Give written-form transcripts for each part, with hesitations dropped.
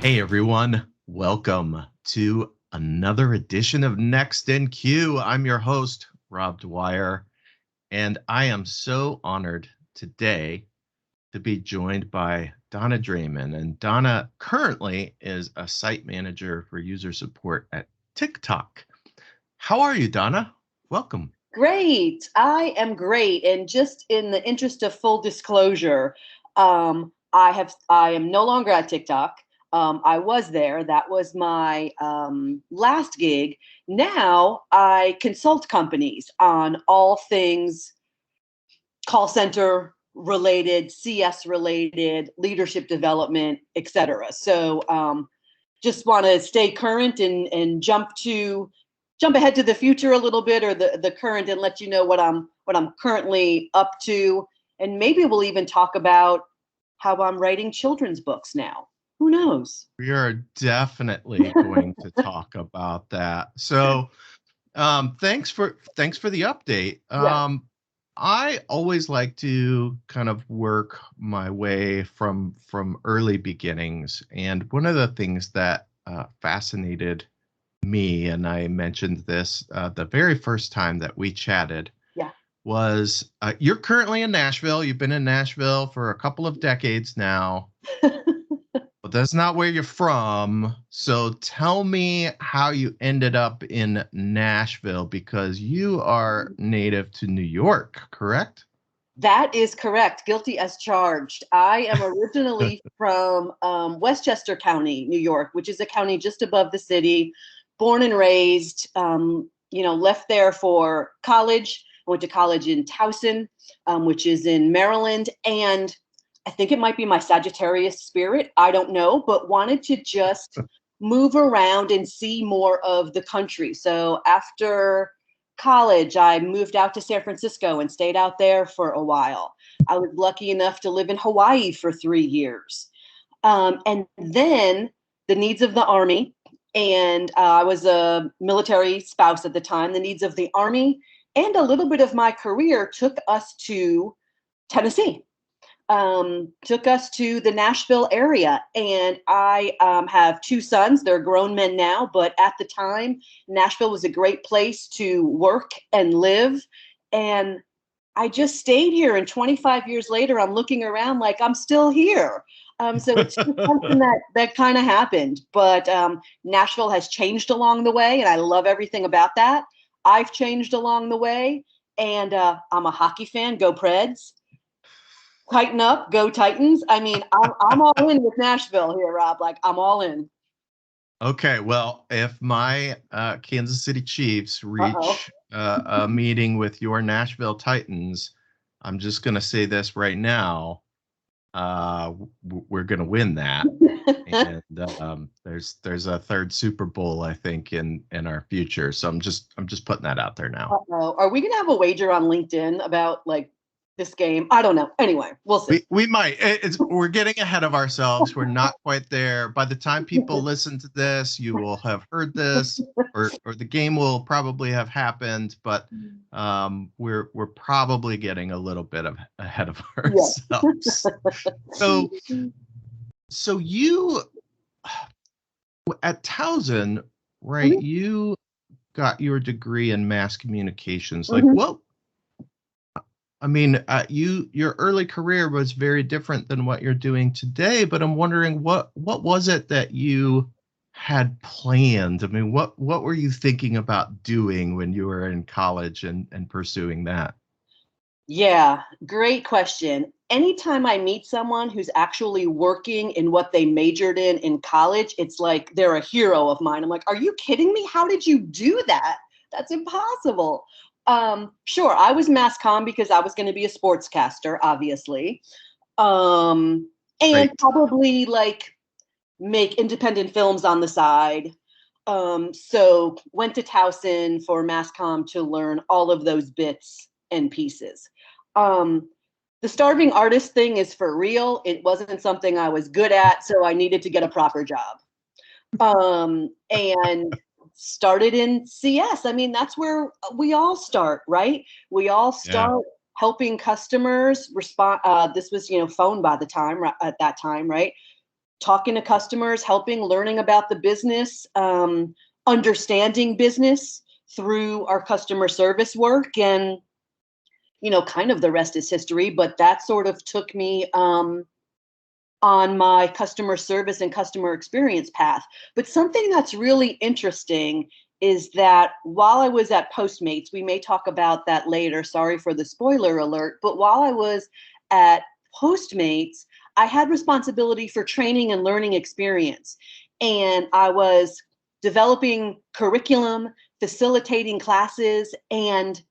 Hey everyone, welcome to another edition of Next in Queue. I'm your host, Rob Dwyer, and I am so honored today to be joined by Donna Drehmann. And Donna currently is a site manager for user support at TikTok. How are you, Donna? Welcome. Great. I am great. And just in the interest of full disclosure, I am no longer at TikTok. I was there. That was my last gig. Now I consult companies on all things call center related, CS related, leadership development, etc. So just want to stay current and jump ahead to the future a little bit, or the current, and let you know what I'm currently up to, and maybe we'll even talk about how I'm writing children's books now. Who knows? We are definitely going to talk about that. So thanks for the update. Yeah. I always like to kind of work my way from early beginnings, and one of the things that fascinated me, and I mentioned this the very first time that we chatted, Yeah. was you're currently in Nashville. You've been in Nashville for a couple of decades now, but that's not where you're from. So tell me how you ended up in Nashville, because you are native to New York, correct? That is correct. Guilty as charged. I am originally from Westchester County, New York, which is a county just above the city. Born and raised, left there for college. I went to college in Towson, which is in Maryland. And I think it might be my Sagittarius spirit. I don't know, but wanted to just move around and see more of the country. So after college, I moved out to San Francisco and stayed out there for a while. I was lucky enough to live in Hawaii for 3 years. And then the needs of the Army, and I was a military spouse at the time, the needs of the Army and a little bit of my career took us to Tennessee. Took us to the Nashville area. And I have two sons. They're grown men now, but at the time, Nashville was a great place to work and live. And I just stayed here. And 25 years later, I'm looking around like I'm still here. So it's just something that kind of happened. But Nashville has changed along the way, and I love everything about that. I've changed along the way, and I'm a hockey fan. Go Preds. Tighten up, go Titans. I mean, I'm all in with Nashville here, Rob. Like, I'm all in. Okay, well, if my Kansas City Chiefs Uh-oh. reach a meeting with your Nashville Titans, I'm just going to say this right now. We're going to win that. And there's a third Super Bowl, I think, in our future. So I'm just putting that out there now. Uh-oh. Are we gonna have a wager on LinkedIn about like this game? I don't know. Anyway, we'll see. We might. We're getting ahead of ourselves. We're not quite there. By the time people listen to this, you will have heard this, or the game will probably have happened. But we're probably getting a little bit ahead of ourselves. So you at Towson, right? Mhm. You got your degree in mass communications. Like, Mhm. what? I mean, your early career was very different than what you're doing today, but I'm wondering what was it that you had planned? I mean, what were you thinking about doing when you were in college and pursuing that? Yeah, great question. Anytime I meet someone who's actually working in what they majored in college, it's like they're a hero of mine. I'm like, are you kidding me? How did you do that? That's impossible. Sure, I was mass comm because I was going to be a sportscaster, obviously. And Great. probably like make independent films on the side. So went to Towson for mass comm to learn all of those bits and pieces. Um, the starving artist thing is for real. It wasn't something I was good at, so I needed to get a proper job. And started in CS. I mean, that's where we all start, right? We all Yeah. start helping customers respond. This was, phone by the time at that time, right? talking to customers, helping, learning about the business, understanding business through our customer service work. And, kind of the rest is history, but that sort of took me on my customer service and customer experience path. But something that's really interesting is that while I was at Postmates, we may talk about that later, sorry for the spoiler alert, but while I was at Postmates, I had responsibility for training and learning experience. And I was developing curriculum, facilitating classes, and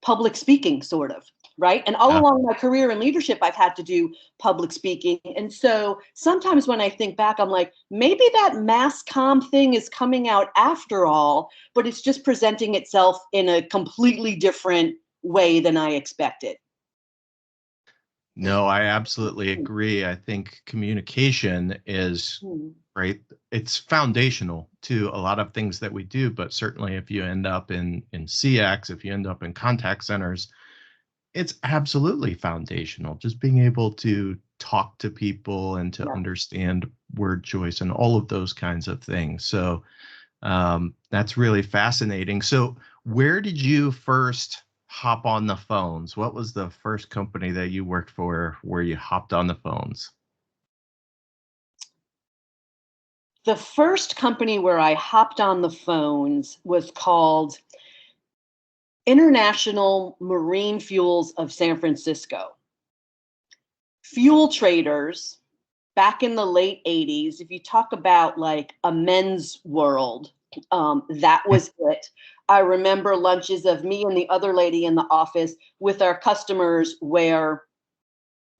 public speaking, sort of, right? And all Yeah. along my career in leadership, I've had to do public speaking. And so sometimes when I think back, I'm like, maybe that mass comm thing is coming out after all, but it's just presenting itself in a completely different way than I expected. No, I absolutely agree. I think communication is Hmm. right. It's foundational to a lot of things that we do, but certainly if you end up in CX, if you end up in contact centers, it's absolutely foundational. Just being able to talk to people and to Yeah. understand word choice and all of those kinds of things. So that's really fascinating. So where did you first hop on the phones? What was the first company that you worked for where you hopped on the phones? The first company where I hopped on the phones was called International Marine Fuels of San Francisco. Fuel traders back in the late 80s, if you talk about like a men's world, that was it. I remember lunches of me and the other lady in the office with our customers where,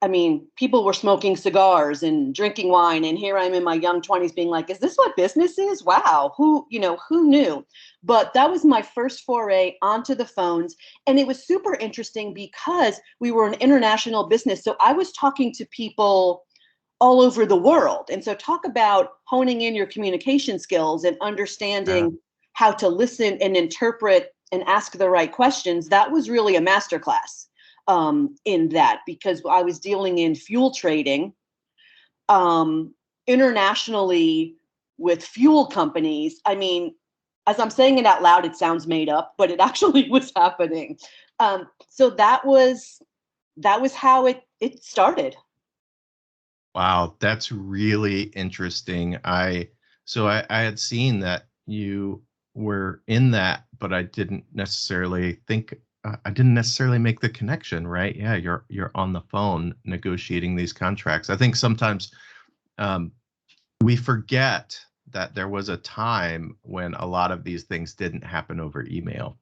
I mean, people were smoking cigars and drinking wine. And here I'm in my young 20s being like, is this what business is? Wow. Who knew? But that was my first foray onto the phones. And it was super interesting because we were an international business. So I was talking to people all over the world. And so talk about honing in your communication skills and Yeah. understanding how to listen and interpret and ask the right questions. That was really a masterclass in that, because I was dealing in fuel trading internationally with fuel companies. I mean, as I'm saying it out loud, it sounds made up, but it actually was happening. So that was how it started. Wow, that's really interesting. I had seen that you were in that, but I didn't necessarily make the connection, right? Yeah, you're on the phone negotiating these contracts. I think sometimes um, we forget that there was a time when a lot of these things didn't happen over email.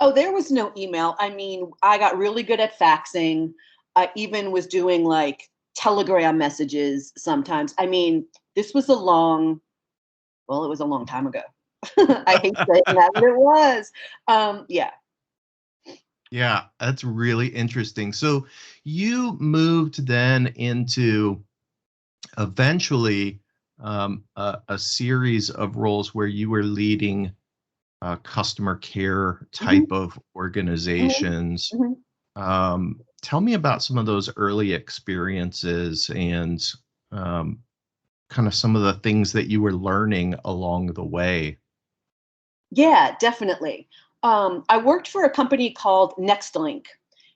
Oh, there was no email. I mean, I got really good at faxing. I even was doing like telegram messages sometimes. I mean, this was it was a long time ago. I hate saying that, but it was. Yeah. Yeah, that's really interesting. So you moved then into eventually a series of roles where you were leading customer care Hmm. type of Hmm. organizations. Hmm. Tell me about some of those early experiences and um, kind of some of the things that you were learning along the way. Yeah, definitely. I worked for a company called NextLink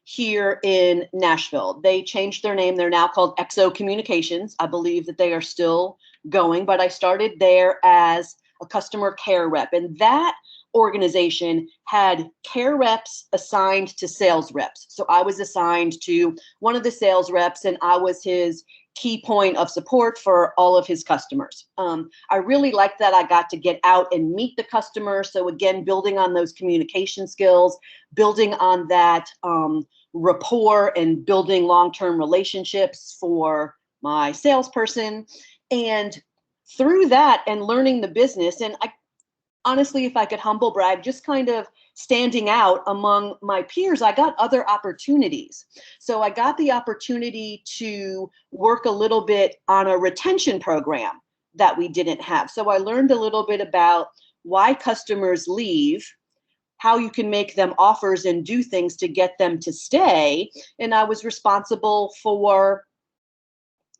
here in Nashville. They changed their name. They're now called XO Communications. I believe that they are still going, but I started there as a customer care rep. And that organization had care reps assigned to sales reps. So I was assigned to one of the sales reps, and I was his key point of support for all of his customers. I really liked that I got to get out and meet the customer. So again, building on those communication skills, building on that rapport and building long-term relationships for my salesperson. And through that and learning the business, and I honestly, if I could humble brag, just kind of standing out among my peers, I got other opportunities. So I got the opportunity to work a little bit on a retention program that we didn't have. So I learned a little bit about why customers leave, how you can make them offers and do things to get them to stay. And I was responsible for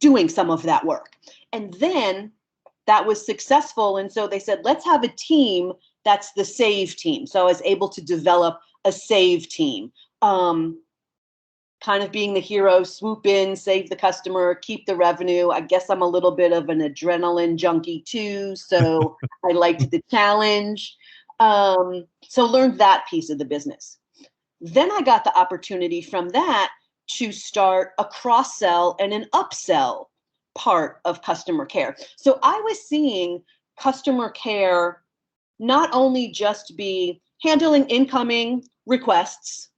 doing some of that work. And then that was successful. And so they said, let's have a team that's the save team. So I was able to develop a save team, kind of being the hero, swoop in, save the customer, keep the revenue. I guess I'm a little bit of an adrenaline junkie too. So I liked the challenge. So learned that piece of the business. Then I got the opportunity from that to start a cross-sell and an upsell part of customer care. So I was seeing customer care not only just be handling incoming requests,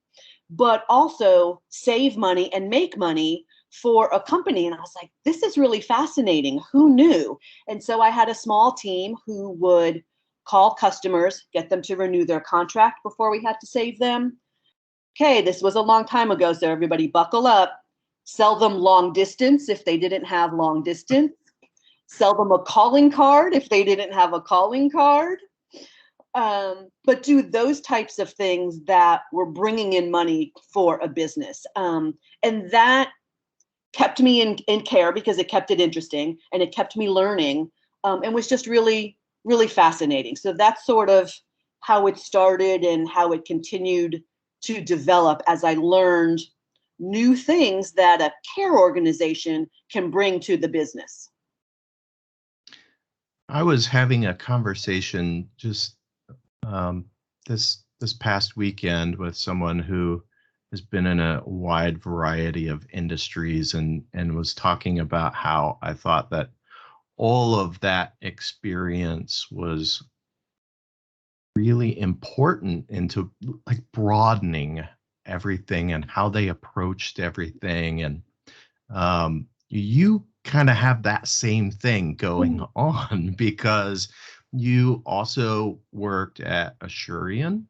but also save money and make money for a company. And I was like, this is really fascinating. Who knew? And so I had a small team who would call customers, get them to renew their contract before we had to save them. Okay, this was a long time ago, so everybody buckle up. Sell them long distance if they didn't have long distance. Sell them a calling card if they didn't have a calling card. But do those types of things that were bringing in money for a business. And that kept me in care because it kept it interesting and it kept me learning, and was just really, really fascinating. So that's sort of how it started and how it continued to develop as I learned new things that a care organization can bring to the business. I was having a conversation just this past weekend with someone who has been in a wide variety of industries and was talking about how I thought that all of that experience was really important into like broadening everything and how they approached everything. And you kind of have that same thing going on because you also worked at Assurian.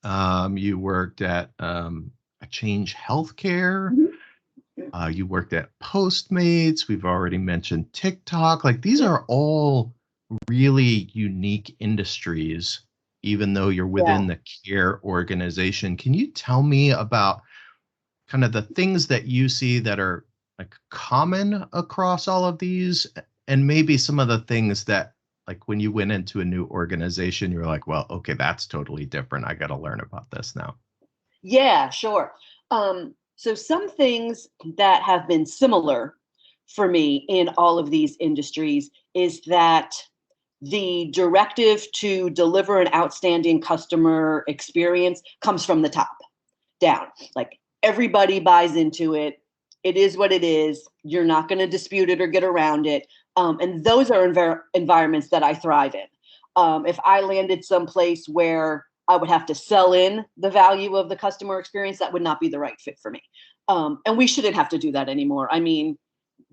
You worked at a Change Healthcare. You worked at Postmates. We've already mentioned TikTok. Like these are all really unique industries, even though you're within the care organization. Can you tell me about kind of the things that you see that are like common across all of these, and maybe some of the things that like when you went into a new organization, you're like, well, okay, that's totally different. I got to learn about this now. Yeah, sure. So some things that have been similar for me in all of these industries is that the directive to deliver an outstanding customer experience comes from the top down. Like everybody buys into it. It is what it is. You're not going to dispute it or get around it. And those are environments that I thrive in. If I landed someplace where I would have to sell in the value of the customer experience, that would not be the right fit for me. And we shouldn't have to do that anymore. I mean,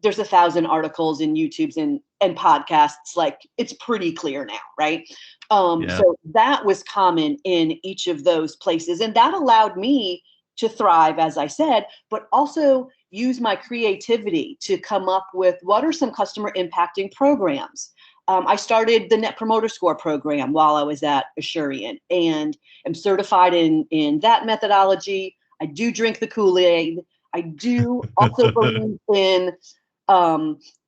there's 1,000 articles in YouTubes and podcasts. Like it's pretty clear now, right? So that was common in each of those places. And that allowed me to thrive, as I said, but also use my creativity to come up with what are some customer impacting programs. I started the Net Promoter Score program while I was at Assurian and am certified in that methodology. I do drink the Kool-Aid. I do also believe in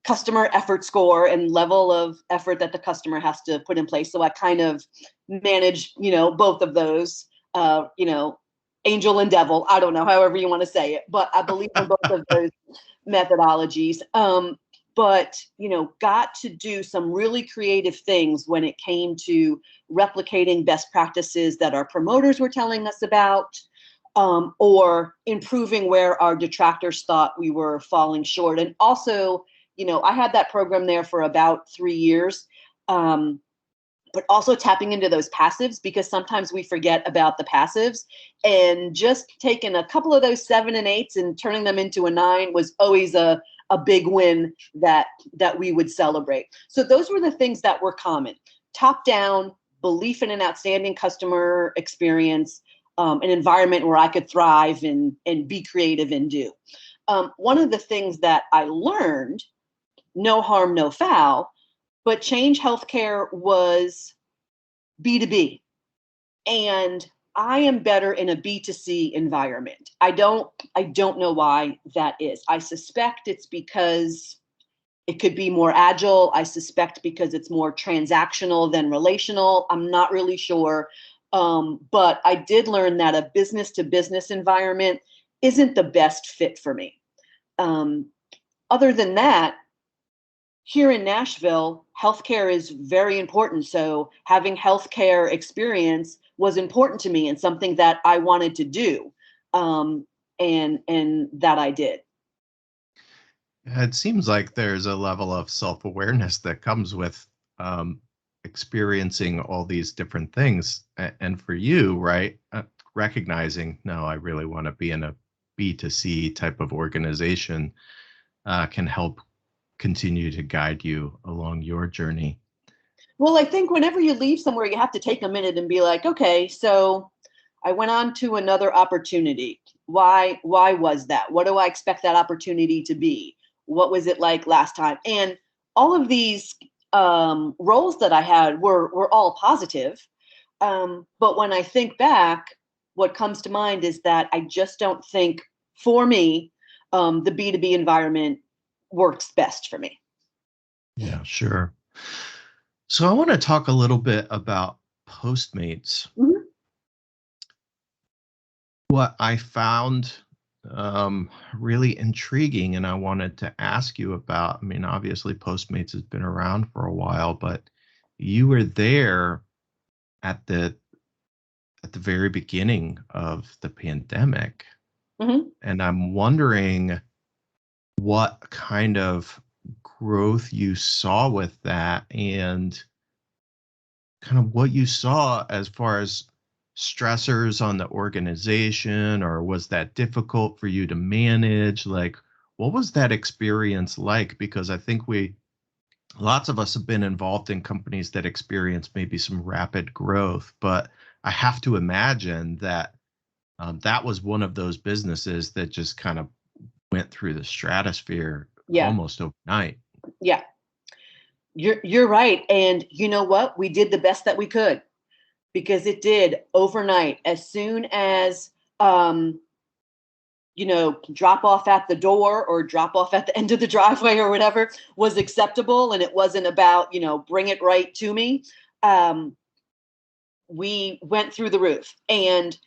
customer effort score and level of effort that the customer has to put in place. So I kind of manage, both of those, angel and devil. I don't know, however you want to say it, but I believe in both of those methodologies. But, got to do some really creative things when it came to replicating best practices that our promoters were telling us about, or improving where our detractors thought we were falling short. And also, I had that program there for about 3 years, but also tapping into those passives because sometimes we forget about the passives, and just taking a couple of those 7 and 8s and turning them into a 9 was always a big win that we would celebrate. So those were the things that were common. Top down, belief in an outstanding customer experience, an environment where I could thrive and be creative and do. One of the things that I learned, no harm, no foul, but Change Healthcare was B2B. And I am better in a B2C environment. I don't know why that is. I suspect it's because it could be more agile. I suspect because it's more transactional than relational. I'm not really sure. But I did learn that a business to business environment isn't the best fit for me. Other than that, here in Nashville, healthcare is very important. So having healthcare experience was important to me and something that I wanted to do, and that I did. It seems like there's a level of self-awareness that comes with um, experiencing all these different things. And for you, right, recognizing, no, I really want to be in a B2C type of organization can help continue to guide you along your journey. Well, I think whenever you leave somewhere, you have to take a minute and be like, okay, so I went on to another opportunity. Why was that? What do I expect that opportunity to be? What was it like last time? And all of these roles that I had were all positive. But when I think back, what comes to mind is that I just don't think, for me, the B2B environment works best for me. Yeah, sure. So I want to talk a little bit about Postmates. Mhm. What I found really intriguing, and I wanted to ask you about. I mean, obviously, Postmates has been around for a while, but you were there at the very beginning of the pandemic, Mhm. and I'm wondering what kind of growth you saw with that, and kind of what you saw as far as stressors on the organization, or was that difficult for you to manage? Like, what was that experience like? Because I think lots of us have been involved in companies that experience maybe some rapid growth, but I have to imagine that that was one of those businesses that just kind of went through the stratosphere Yeah. almost overnight. Yeah. You're right. And you know what? We did the best that we could, because it did overnight. As soon as um, drop off at the door or drop off at the end of the driveway or whatever was acceptable, and it wasn't about, bring it right to me. Um, we went through the roof, and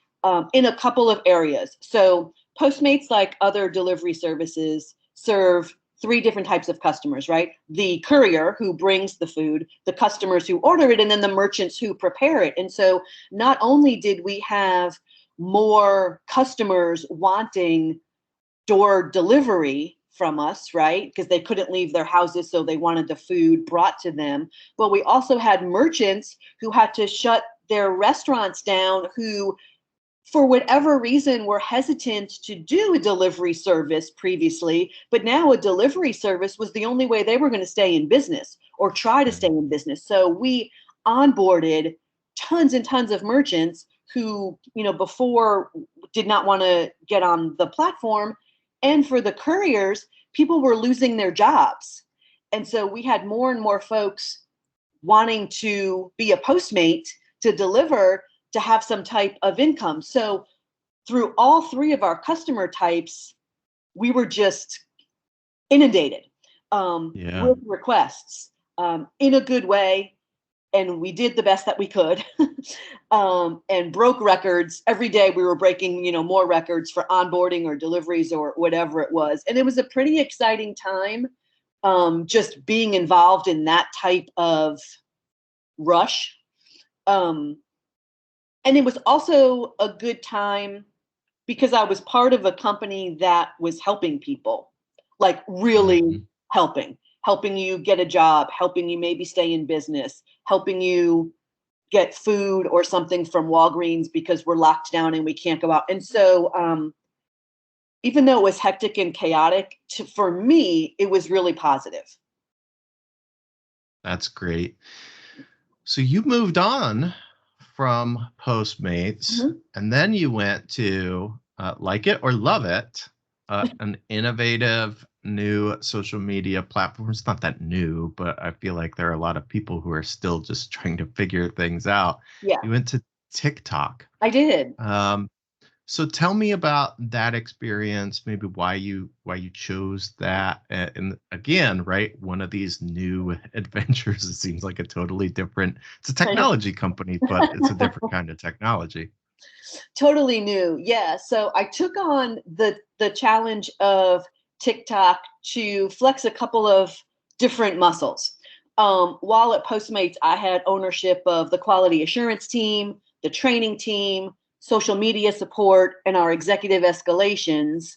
in a couple of areas. So Postmates, like other delivery services, serve three different types of customers, right? The courier who brings the food, the customers who order it, and then the merchants who prepare it. And so not only did we have more customers wanting door delivery from us, right? Because they couldn't leave their houses, so they wanted the food brought to them. But we also had merchants who had to shut their restaurants down, who, for whatever reason, were hesitant to do a delivery service previously. But now a delivery service was the only way they were going to stay in business or try to stay in business. So we onboarded tons and tons of merchants who, before did not want to get on the platform. And for the couriers, people were losing their jobs. And so we had more and more folks wanting to be a Postmate to deliver, to have some type of income. So through all three of our customer types, we were just inundated Yeah. with requests, in a good way. And we did the best that we could, and broke records every day. We were breaking, more records for onboarding or deliveries or whatever it was. And it was a pretty exciting time, just being involved in that type of rush. Um, and it was also a good time because I was part of a company that was helping people, like really Mhm. helping you get a job, helping you maybe stay in business, helping you get food or something from Walgreens because we're locked down and we can't go out. And so, even though it was hectic and chaotic, for me, it was really positive. That's great. So you moved on from Postmates, Mhm. and then you went to Like It or Love It, an innovative new social media platform. It's not that new, but I feel like there are a lot of people who are still just trying to figure things out. Yeah. You went to TikTok. I did. So tell me about that experience, maybe why you chose that. And again, right, one of these new adventures. It seems like a totally different. It's a I know. technology company, but it's a different kind of technology. Totally new. Yeah. So I took on the challenge of TikTok to flex a couple of different muscles. While at Postmates, I had ownership of the quality assurance team, the training team, social media support, and our executive escalations.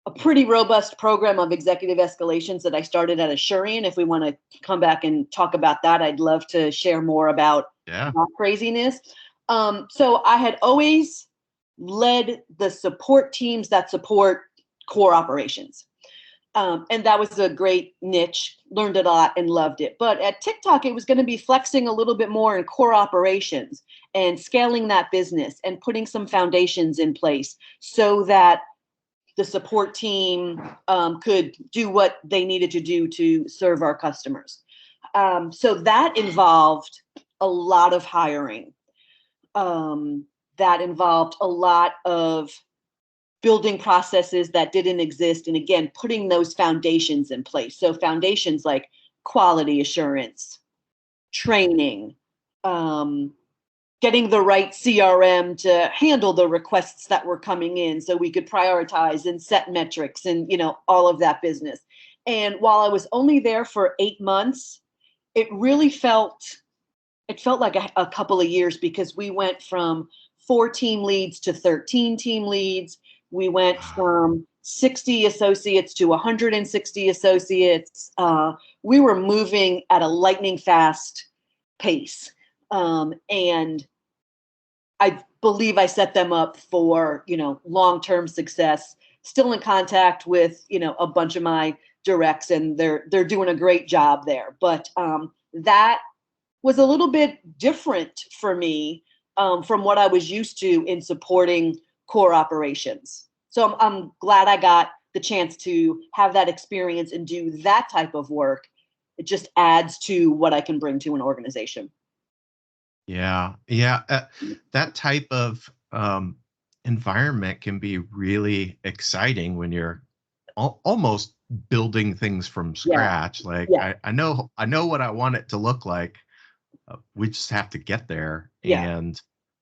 A pretty robust program of executive escalations that I started at Assurian. If we want to come back and talk about that, I'd love to share more about Yeah. that craziness. So I had always led the support teams that support core operations. And that was a great niche, learned a lot and loved it. But at TikTok, it was going to be flexing a little bit more in core operations and scaling that business and putting some foundations in place so that the support team could do what they needed to do to serve our customers. So that involved a lot of hiring. That involved a lot of building processes that didn't exist. And again, putting those foundations in place. So foundations like quality assurance, training, getting the right CRM to handle the requests that were coming in so we could prioritize and set metrics and, all of that business. And while I was only there for 8 months, it really felt like a couple of years because we went from 4 team leads to 13 team leads. We went from 60 associates to 160 associates. We were moving at a lightning fast pace. And I believe I set them up for, long-term success. Still in contact with, a bunch of my directs, and they're doing a great job there. But that was a little bit different for me from what I was used to in supporting core operations. So I'm glad I got the chance to have that experience and do that type of work. It just adds to what I can bring to an organization. Yeah. Yeah. That type of environment can be really exciting when you're almost building things from Yeah, scratch. Like yeah, I know what I want it to look like. We just have to get there, yeah. and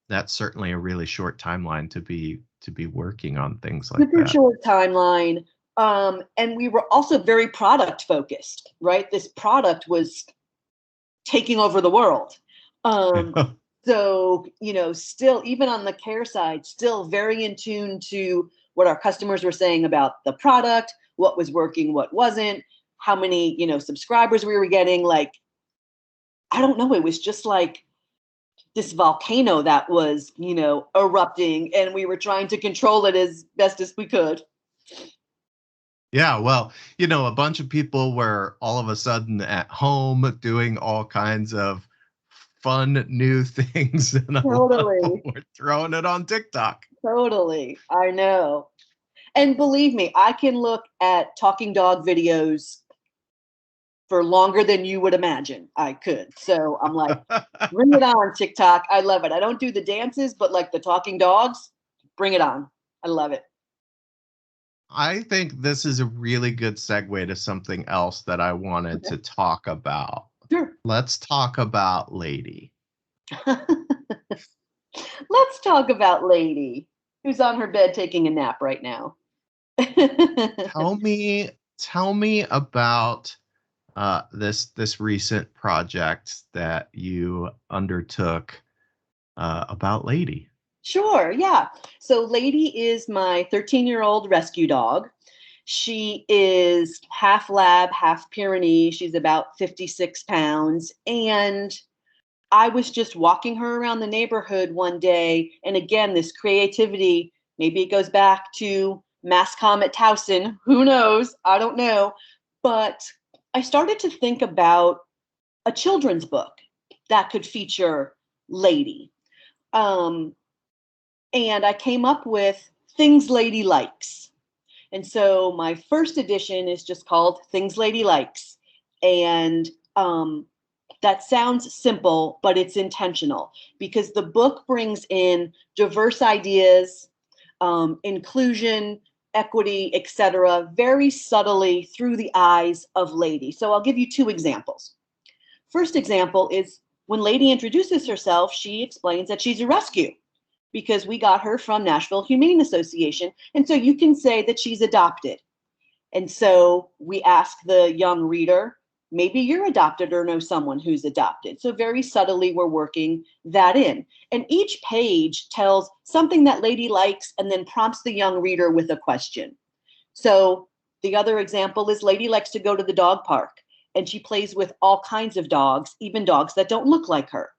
that's certainly a really short timeline to be working on things like Super that. short timeline. And we were also very product focused, right? This product was taking over the world. Um, so, still, even on the care side, still very in tune to what our customers were saying about the product, what was working, what wasn't, how many, subscribers we were getting. Like, I don't know, it was just like this volcano that was, erupting, and we were trying to control it as best as we could. Yeah, well, a bunch of people were all of a sudden at home doing all kinds of fun new things, and a lot of them Totally. were throwing it on TikTok. Totally. I know. And believe me, I can look at talking dog videos for longer than you would imagine I could. So I'm like, bring it on, TikTok. I love it. I don't do the dances, but like the talking dogs, bring it on. I love it. I think this is a really good segue to something else that I wanted Okay. to talk about. Sure. Let's talk about Lady. Let's talk about Lady, who's on her bed taking a nap right now. Tell me about this recent project that you undertook about Lady. Sure, yeah. So Lady is my 13-year-old rescue dog. She is half lab, half Pyrenees. She's about 56 pounds. And I was just walking her around the neighborhood one day. And again, this creativity, maybe it goes back to Masscom at Towson. Who knows? I don't know. But I started to think about a children's book that could feature Lady. Um, and I came up with Things Lady Likes. And so my first edition is just called Things Lady Likes. And that sounds simple, but it's intentional because the book brings in diverse ideas, inclusion, equity, etc., very subtly through the eyes of Lady. So I'll give you two examples. First example is when Lady introduces herself, she explains that she's a rescue because we got her from Nashville Humane Association. And so you can say that she's adopted. And so we ask the young reader, maybe you're adopted or know someone who's adopted. So very subtly, we're working that in. And each page tells something that Lady likes and then prompts the young reader with a question. So the other example is Lady likes to go to the dog park and she plays with all kinds of dogs, even dogs that don't look like her.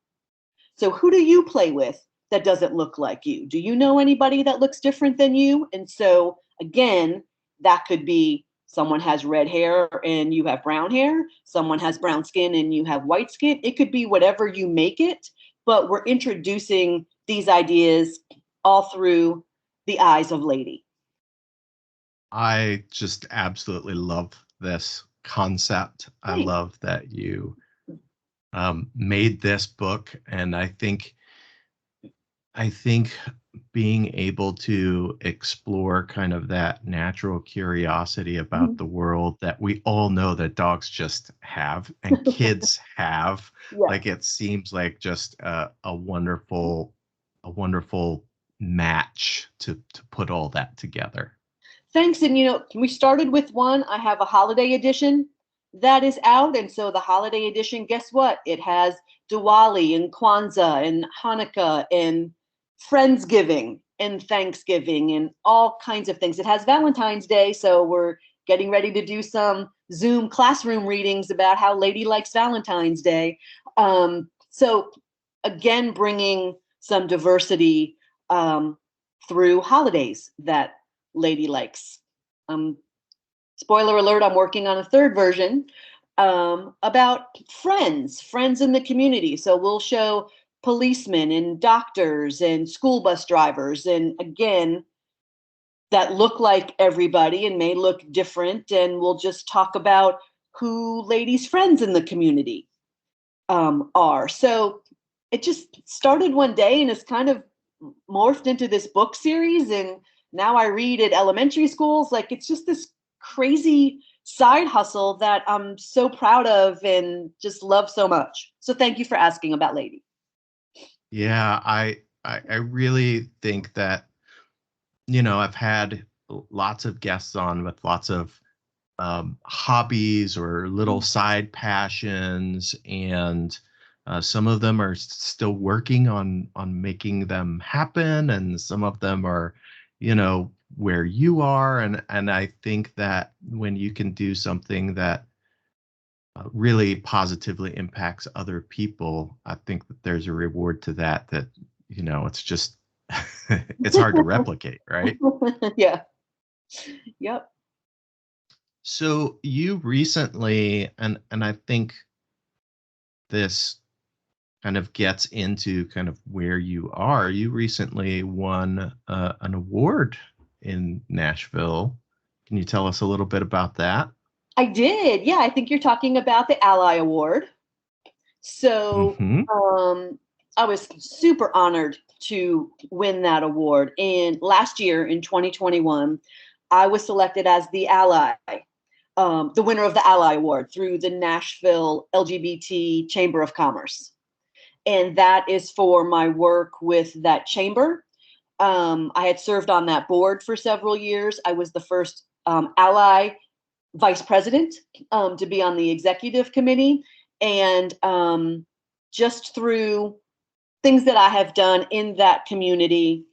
So who do you play with that doesn't look like you? Do you know anybody that looks different than you? And so again, that could be someone has red hair and you have brown hair. Someone has brown skin and you have white skin. It could be whatever you make it, but we're introducing these ideas all through the eyes of Lady. I just absolutely love this concept. I Thanks. love that you made this book, and I think being able to explore kind of that natural curiosity about the world that we all know that dogs just have and kids have, Yeah. like it seems like just a wonderful match to put all that together. Thanks. And, we started with one. I have a holiday edition that is out. And so the holiday edition, guess what? It has Diwali and Kwanzaa and Hanukkah and Friendsgiving and Thanksgiving and all kinds of things. It has Valentine's Day. So we're getting ready to do some Zoom classroom readings about how Lady likes Valentine's Day. So again, bringing some diversity through holidays that Lady likes. Spoiler alert, I'm working on a third version about friends in the community. So we'll show policemen and doctors and school bus drivers, and again, that look like everybody and may look different. And we'll just talk about who Lady's friends in the community are. So it just started one day and it's kind of morphed into this book series. And now I read at elementary schools. Like, it's just this crazy side hustle that I'm so proud of and just love so much. So thank you for asking about Lady. Yeah, I really think that, I've had lots of guests on with lots of hobbies or little side passions, and some of them are still working on making them happen, and some of them are, where you are, and I think that when you can do something that really positively impacts other people, I think that there's a reward to that it's just it's hard to replicate, right? Yeah. Yep. So you recently, and I think this kind of gets into kind of where you are. You recently won an award in Nashville. Can you tell us a little bit about that? I did. Yeah, I think you're talking about the Ally Award. So I was super honored to win that award. And last year in 2021, I was selected as the Ally, the winner of the Ally Award through the Nashville LGBT Chamber of Commerce. And that is for my work with that chamber. I had served on that board for several years. I was the first Ally vice president to be on the executive committee. And just through things that I have done in that community,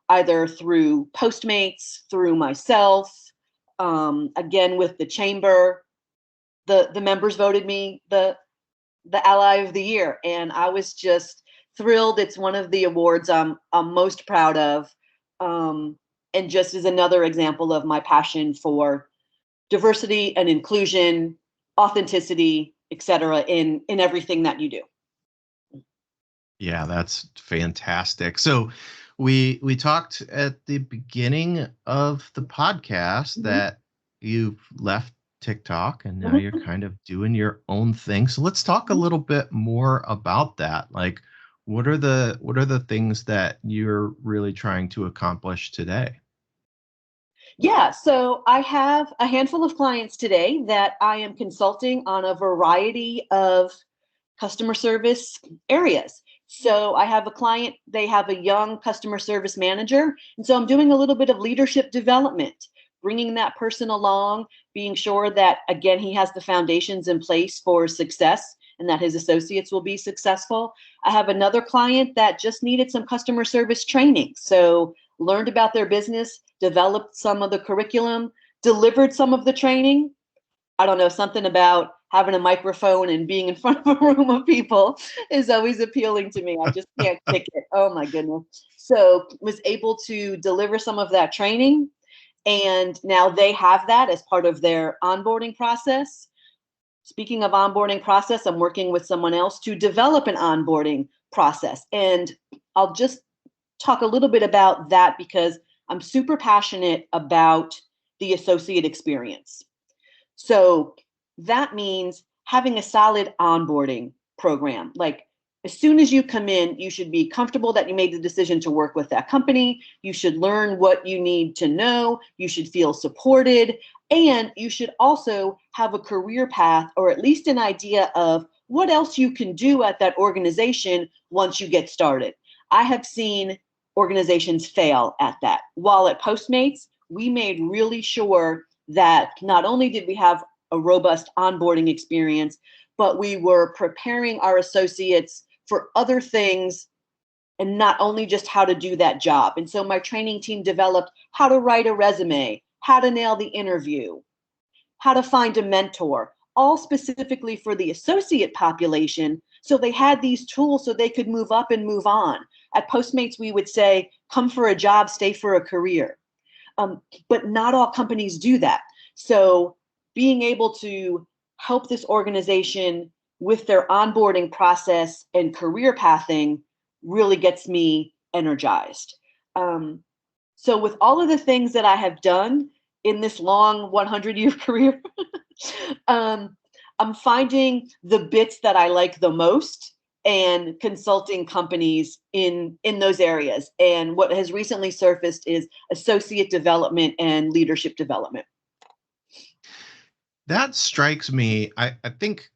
either through Postmates, through myself, again with the chamber, the members voted me the Ally of the Year, and I was just thrilled. It's one of the awards I'm most proud of, and just is another example of my passion for diversity and inclusion, authenticity, etc. in everything that you do. Yeah, that's fantastic. So we talked at the beginning of the podcast that you've left TikTok, and now you're Mhm. kind of doing your own thing. So let's talk a Mhm. little bit more about that. Like, what are the things that you're really trying to accomplish today? Yeah, so I have a handful of clients today that I am consulting on a variety of customer service areas. So I have a client, they have a young customer service manager. And so I'm doing a little bit of leadership development, bringing that person along, being sure that, again, he has the foundations in place for success and that his associates will be successful. I have another client that just needed some customer service training. So learned about their business, developed some of the curriculum, delivered some of the training. I don't know, something about having a microphone and being in front of a room of people is always appealing to me. I just can't kick it. Oh my goodness. So was able to deliver some of that training. And now they have that as part of their onboarding process. Speaking of onboarding process, I'm working with someone else to develop an onboarding process. And I'll just talk a little bit about that because I'm super passionate about the associate experience. So that means having a solid onboarding program. Like as soon as you come in, you should be comfortable that you made the decision to work with that company. You should learn what you need to know. You should feel supported. And you should also have a career path or at least an idea of what else you can do at that organization once you get started. I have seen organizations fail at that. While at Postmates, we made really sure that not only did we have a robust onboarding experience, but we were preparing our associates for other things and not only just how to do that job. And so my training team developed how to write a resume, how to nail the interview, how to find a mentor, all specifically for the associate population. So they had these tools so they could move up and move on. At Postmates, we would say, come for a job, stay for a career. But not all companies do that. So being able to help this organization with their onboarding process and career pathing really gets me energized. Um, so with all of the things that I have done in this long 100-year career, um, I'm finding the bits that I like the most and consulting companies in those areas. And what has recently surfaced is associate development and leadership development. That strikes me. I think,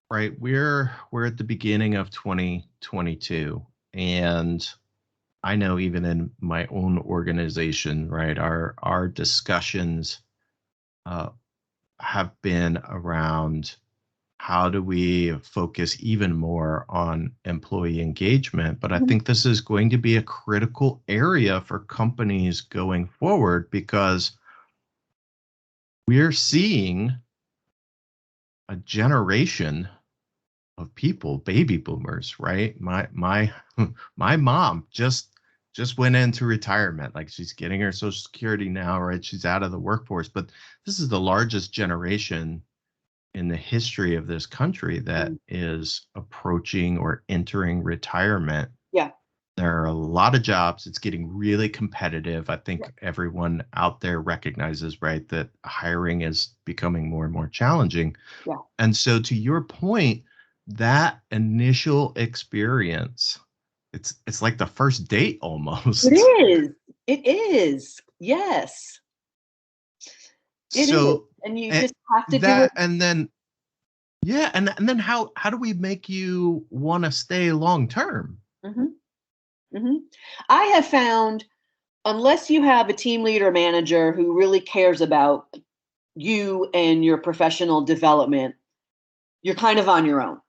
right, we're at the beginning of 2022, and I know even in my own organization, right, our discussions uh, have been around how do we focus even more on employee engagement. But I Mhm. think this is going to be a critical area for companies going forward because we're seeing a generation of people, baby boomers, right? My my mom just went into retirement. Like she's getting her social security now, right? She's out of the workforce, but this is the largest generation in the history of this country that Mm. is approaching or entering retirement. Yeah. There are a lot of jobs. It's getting really competitive. I Yeah. think everyone out there recognizes, right, that hiring is becoming more and more challenging. Yeah. And so to your point, that initial experience, it's like the first date It almost. is. It is. Yes, it is. So And you eh, just have to do it. that and then yeah, and then how do we make you want to stay long term? Mhm, mhm. I have found unless you have a team leader manager who really cares about you and your professional development, you're kind of on your own.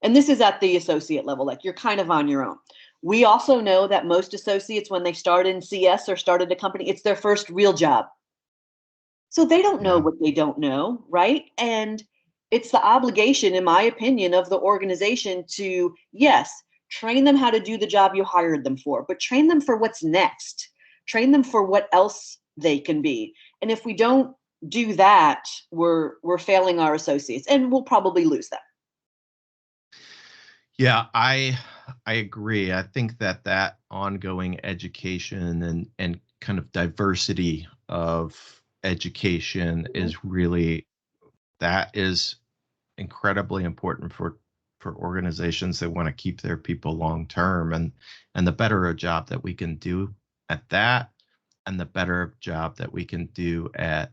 And this is at the associate level, like you're kind of on your own. We also know that most associates, when they start in CS or started a company, it's their first real job. So they don't know Yeah. what they don't know, right? And it's the obligation, in my opinion, of the organization to, yes, train them how to do the job you hired them for, but train them for what's next. Train them for what else they can be. And if we don't do that, we're failing our associates and we'll probably lose them. Yeah, I agree. I think that that ongoing education and kind of diversity of education Mhm. is really that is incredibly important for organizations that want to keep their people long term, and the better a job that we can do at that, and the better job that we can do at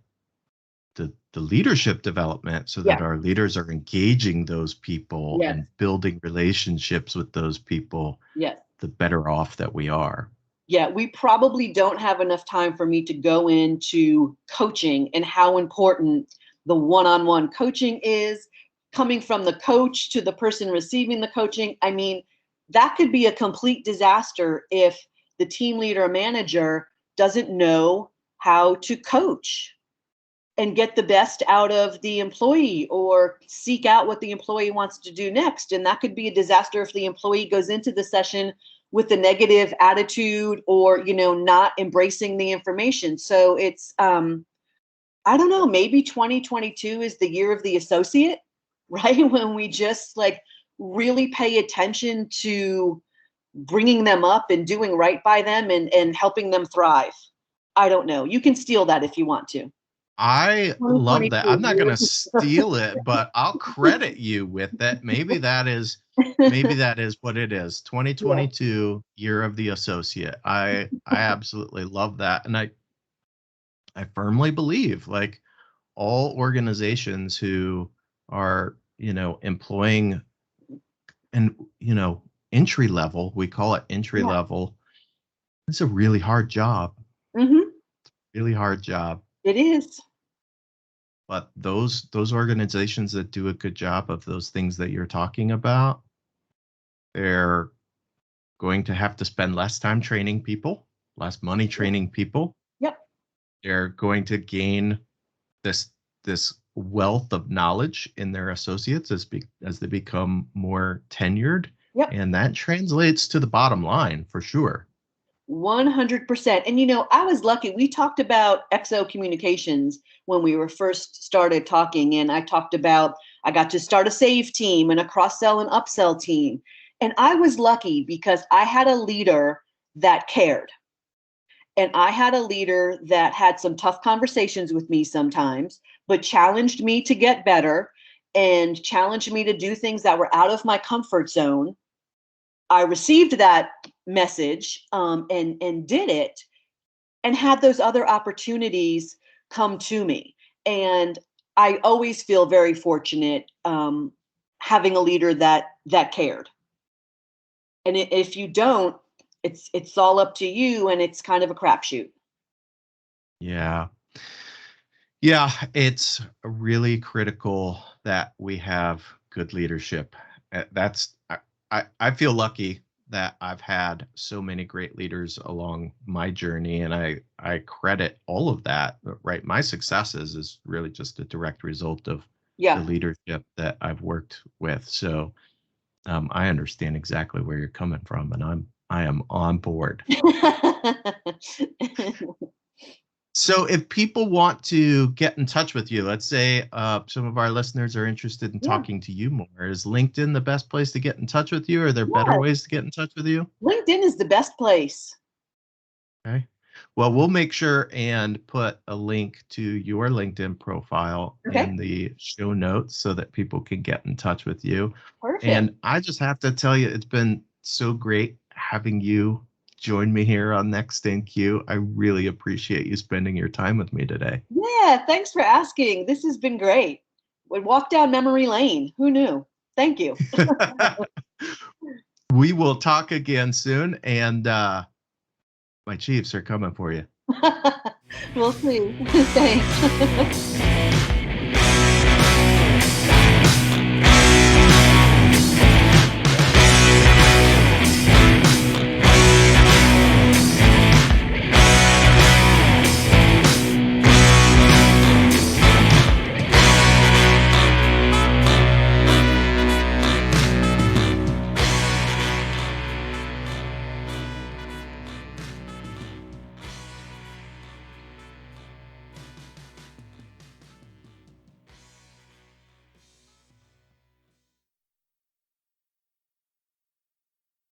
the leadership development, so that Yeah. our leaders are engaging those people Yes. and building relationships with those people, Yes. the better off that we are. Yeah, we probably don't have enough time for me to go into coaching and how important the one-on-one coaching is, coming from the coach to the person receiving the coaching. I mean, that could be a complete disaster if the team leader or manager doesn't know how to coach and get the best out of the employee or seek out what the employee wants to do next. And that could be a disaster if the employee goes into the session with a negative attitude or, not embracing the information. So it's, I don't know, maybe 2022 is the year of the associate, right? When we just like really pay attention to bringing them up and doing right by them and helping them thrive. I don't know. You can steal that if you want to. I love that. I'm not going to 2022. steal it, but I'll credit you with that. Maybe that is what it is. Yeah. 2022 year of the associate. I absolutely love that. And I firmly believe, like, all organizations who are, employing, and, entry level, we call it entry Yeah. level. It's a really hard job, Hmm. really hard job. It is. But those organizations that do a good job of those things that you're talking about, they're going to have to spend less time training people, less money training people. Yep. They're going to gain this wealth of knowledge in their associates as they become more tenured, Yep. and that translates to the bottom line for sure. 100%. And I was lucky. We talked about XO communications when we were first started talking. And I talked about I got to start a save team and a cross-sell and upsell team. And I was lucky because I had a leader that cared. And I had a leader that had some tough conversations with me sometimes, but challenged me to get better and challenged me to do things that were out of my comfort zone. I received that message and did it and had those other opportunities come to me. And I always feel very fortunate having a leader that cared. And if you don't, it's all up to you, and it's kind of a crapshoot. Yeah. Yeah, it's really critical that we have good leadership. That's I feel lucky that I've had so many great leaders along my journey, and I credit all of that. Right, my successes is really just a direct result of the Yeah. leadership that I've worked with. So I understand exactly where you're coming from, and I am on board. So if people want to get in touch with you, let's say some of our listeners are interested in Yeah. talking to you more, is LinkedIn the best place to get in touch with you? Are there better Yeah. ways to get in touch with you? LinkedIn is the best place. Okay. Well, we'll make sure and put a link to your LinkedIn profile Okay. in the show notes so that people can get in touch with you. Perfect. And I just have to tell you, it's been so great having you join me here on Next in Queue. I really appreciate you spending your time with me today. Yeah, thanks for asking. This has been great. We walked down memory lane. Who knew? Thank you. We will talk again soon, and my Chiefs are coming for you. We'll see. Thanks.